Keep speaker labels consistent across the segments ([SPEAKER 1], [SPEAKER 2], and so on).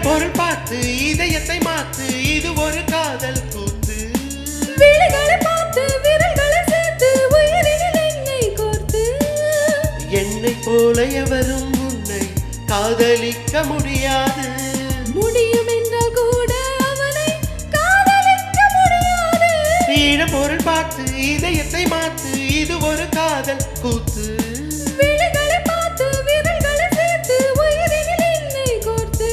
[SPEAKER 1] பொருள் பார்த்து இதயத்தை மாத்து, இது ஒரு காதல் கூத்து.
[SPEAKER 2] விழிகளை பார்த்து விரல்களை சேர்த்து உயிரினில் என்னை கோர்த்து,
[SPEAKER 1] என்னை போல எவரும் உன்னை காதலிக்க முடியாது.
[SPEAKER 2] முடியும் என்றால் கூட அவனை காதலிக்க முடியாது.
[SPEAKER 1] பொருள் பார்த்து இதயத்தை மாத்து, இது ஒரு காதல் கூத்து.
[SPEAKER 2] விழிகளை பார்த்து விரல்களை சேர்த்து உயிரினில் என்னை கோர்த்து.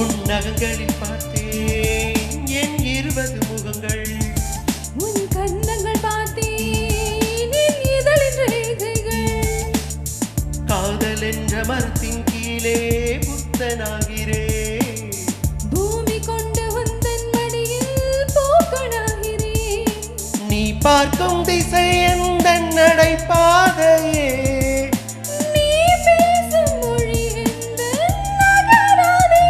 [SPEAKER 1] உன் நகங்களில் பார்த்தேன் என் 20 முகங்கள்.
[SPEAKER 2] உன் கண்ணங்கள் பார்த்தேன் என் இதழின் ரேகைகள்.
[SPEAKER 1] காதல் என்ற மரத்தின் கீழே புத்தனாகிறேன்.
[SPEAKER 2] பூமி கொண்டு உந்தன் மடியில் பூக்களாகிறேன்.
[SPEAKER 1] நீ பார்க்கும் திசை எந்த நடைபாதையே,
[SPEAKER 2] நீ பேசும் மொழி எந்தன் நகராதே.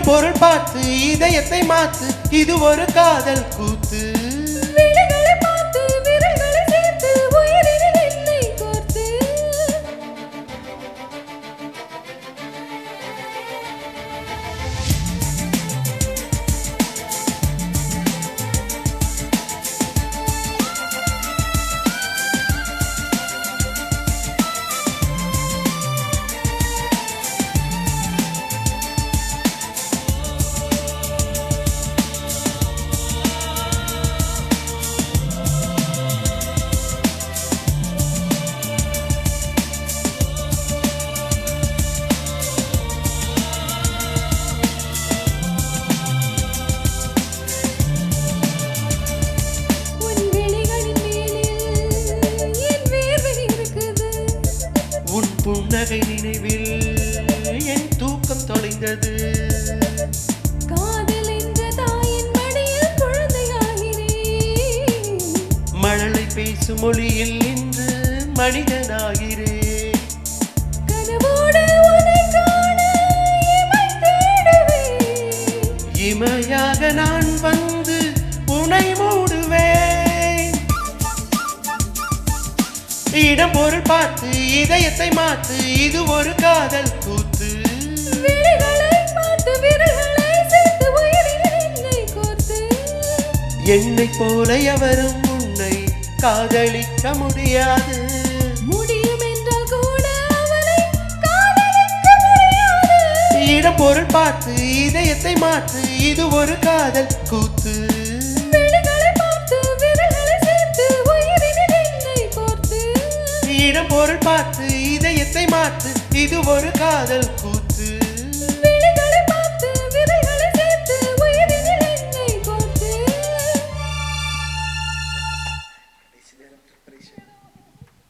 [SPEAKER 1] பொருள் பார்த்து இதயத்தை மாத்து, இது ஒரு காதல் கூத்து.
[SPEAKER 2] விழிகளை பார்த்து விரல்களை சேர்த்து உயிரினில் என்னை கோர்த்து. உன் விழிகளின் மேலில் என் வேர்வை இருக்குது.
[SPEAKER 1] உன் புன்னகை நினைவில் என் தூக்கம் தொலைந்தது.
[SPEAKER 2] காதல் என்ற தாயின் மடியில் குழந்தையாகிறேன்.
[SPEAKER 1] மழலை பேசும் மொழியில் இன்று மனிதனாகிறேன்.
[SPEAKER 2] கனவோடு உன்னை காண இமை தேடுவேன்.
[SPEAKER 1] இமையாக நான் வந்து உனை மூடுவேன். பொருள் பார்த்து இதயத்தை மாத்து, இது ஒரு காதல் கூத்து.
[SPEAKER 2] விழிகளை பார்த்து விரல்களை சேர்த்து உயிரினில் என்னை கோர்த்து.
[SPEAKER 1] என்னை போல எவரும் உன்னை காதலிக்க முடியாது.
[SPEAKER 2] முடியும் என்றால் கூட அவனை காதலிக்க முடியாது.
[SPEAKER 1] பொருள் பார்த்து இதயத்தை மாற்று, இது ஒரு காதல் கூத்து.
[SPEAKER 2] விழிகளை பார்த்து விரல்களை சேர்த்து உயிரினில் என்னை கோர்த்து.
[SPEAKER 1] பொருள் பார்த்து இதயத்தை மாற்று, இது ஒரு காதல் கூத்து.